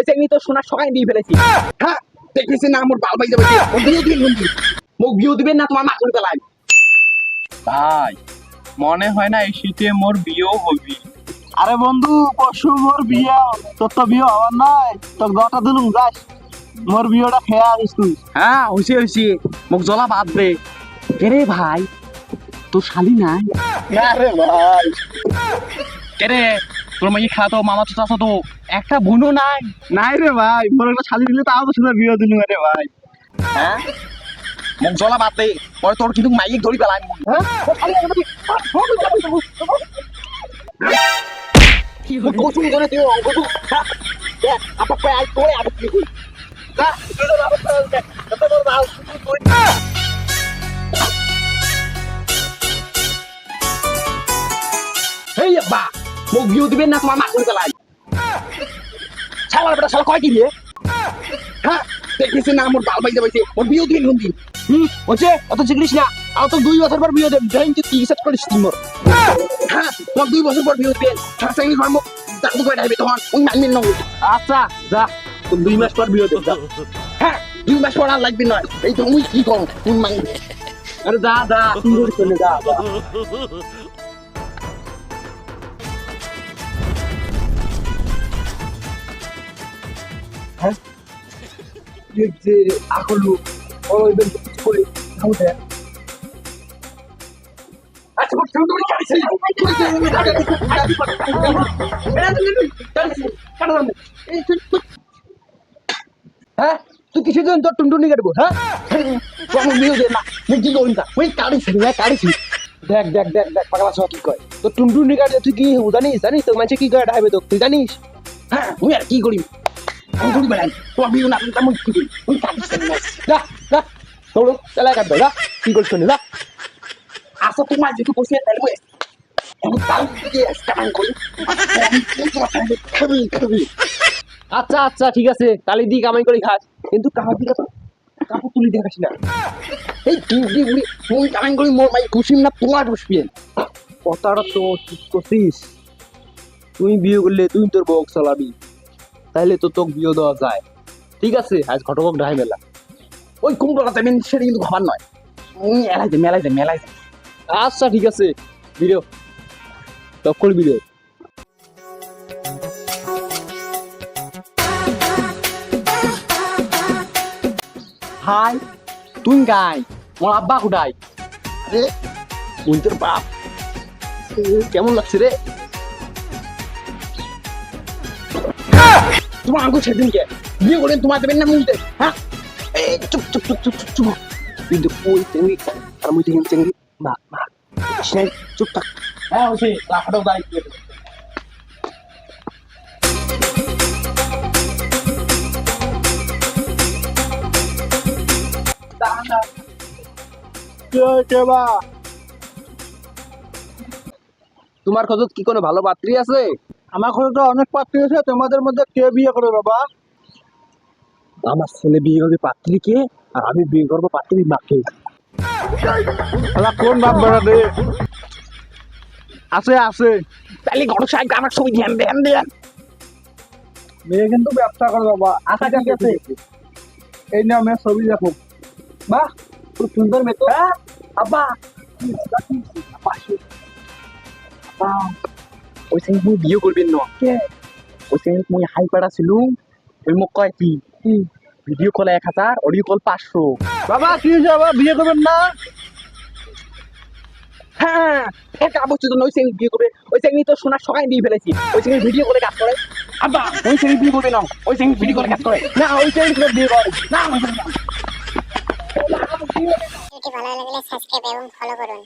ওই চেংড়ি তো সোনার সকাই দিয়ে ফেলেছি। হ্যাঁ দেখেছি না মোর বাল পাই যাবে ও বিয়ে দিবেন বন্ধু মোক বিয়ে দিবেন না তোমার মা করে পেলাই ভাই মনে হয় না এই শীতে মোর বিয়েও হবি। আরে বন্ধু পরশু মোর বিয়ে, তোর তো বিয়ে হওয়ার নাই, তোর গটা দিলুম যাস মোর বিয়েটা খেয়ে আসিস তুই। হ্যাঁ হইছে মোক জ্বলা বাদ দে কেরে ভাই তোর শালি নাই আরে ভাই কেরে তোর মাই খাতো মামা তো চাচা তো একটা বোনও নাই। নাই রে ভাই, মোর একটা শালি দিলে তাও তো শুনে বিয়ে দিলুম রে ভাই। হ্যাঁ মোক জ্বলা বাদ দে পরে তোর কিন্তু মাইক ধরি পেলাই কোচিং করে তুই অঙ্ক তুই আপা কয় আই তোরে আর কি যা তুই তো বাবা কত বড় বাল তুই হেই আব্বা মোক বিয়ে দিবেন না তোমার মা করে পেলাই শালার বেটা শালা কয় কি রে হ্যাঁ দেখেছি না মোর বাল পাই যাবে ওর বিয়ে দিবেন বন্ধু ওছে অত জিজ্ঞেস না আর তো 2 বছর পর বিয়ে দেব দেন তুই কি সেট করিস তুই মোর হ্যাঁ মোর 2 বছর পর বিয়ে দিবেন সাসাইনি ধর্ম দাদু কই ডাইবে তখন ওই মাইমেন না আচ্ছা যা, তোর 2 মাস পর বিয়ে দেব যা। হ্যাঁ 2 মাস পর আর লাগবে না এই তো মুই কি করব তুই মাই আরে যা যা তুই চলে যা। যে আকলু ওই বেন করে খাওতে আচ্ছা বল তুমি কি কাছে হ্যাঁ তুই কিছু দিন তোর টুনটুনি কাটবো হ্যাঁ তুমি বিয়ে দে না মুই কি করি না ওই কাড়িছি দেখ দেখ দেখ দেখ পাগলা সব কি কয় তোর টুনটুনি কাটে তুই কি জানিস তো মানুষ কি কয় ডাইবে তো তুই জানিস হ্যাঁ মুই আর কি করি আমি করি বেড়াই তোমার বিয়ে না তেমন কি করি ওই কাটিস যা যা তোড়ো চালা কাটবে যা কি করছ না আসো তোমার যেটু বসে তাই বস আমি তাল দিয়ে স্টার্ট করি আমি কি তোমার খাবি আচ্ছা আচ্ছা ঠিক আছে তালি দি কামাই করে খাস কিন্তু কামাই দিকে তো কাপড় তুলি দেখাস না এই তুই উড়ি তুই কামাই করি মোর মাই খুশি না তোমার বসবেন কথাটা তো ঠিক করছিস তুই বিয়ে করলে তুই তোর বউক চালাবি তাইলে তো তোকে বিয়ে দেওয়া যায় ঠিক আছে আজ ঘটকক ঢাই মেলা ওই কুমড়োটা তেমন সেটা কিন্তু খাবার নয় মেলাই দে আচ্ছা ঠিক আছে ভিডিও টপ করে ভিডিও হাই তুই গাই মোর আব্বা কোথায় আরে তুই তোর বাপ কেমন লাগছে রে তোমার আঙ্গুল সেদিন কে বিয়ে করেন তোমার দেবেন না মুলতে হ্যাঁ এই চুপ চুপ চুপ চুপ চুপ কিন্তু ওই চেঙ্গি আর মুই দেখেন চেঙ্গি না সেই চুপ থাক হ্যাঁ ওই লাফাটাও গাই তোমার খোঁজত কি কোনো ভালো পাত্রী আছে? আমার ঘরে তো অনেক পাত্রী আছে, তোমাদের মধ্যে কে বিয়ে করে বাবা? আমার ছেলে বিয়ে করবে পাত্রীকে আর আমি বিয়ে করবো পাত্রীর মাকে। কোন বাপ বেড়া রে? আছে আছে তাহলে ঘটক সাহেব আমার ছবি ধ্যান দেন মেয়ে কিন্তু ব্যবসা করে বাবা। আচ্ছা ঠিক আছে এই নিয়ে আমি ছবি দেখো। বাহ খুব সুন্দর মেয়ে তো আব্বা ওই সঙ্গে তুমি বিয়ে করবেন না ওই সঙ্গে তুমি হাই পাড়া ছিল ওই মুখ কয় কি ভিডিও কল 1000 অডিও কল 500 বাবা কি হয়েছে বাবা, বিয়ে করবেন না? হ্যাঁ এটা অবশ্যই তো ওই সঙ্গে বিয়ে করবে ওই সঙ্গে তো সোনার সকাই দিয়ে ফেলেছি ওই সঙ্গে ভিডিও করে কাজ করে আব্বা ওই সঙ্গে বিয়ে করবে না ওই সঙ্গে ভিডিও করে কাজ করে না ওই সঙ্গে বিয়ে করে না ভিডিওটি ভালো লাগলে সাবস্ক্রাইব এবং ফলো করুন।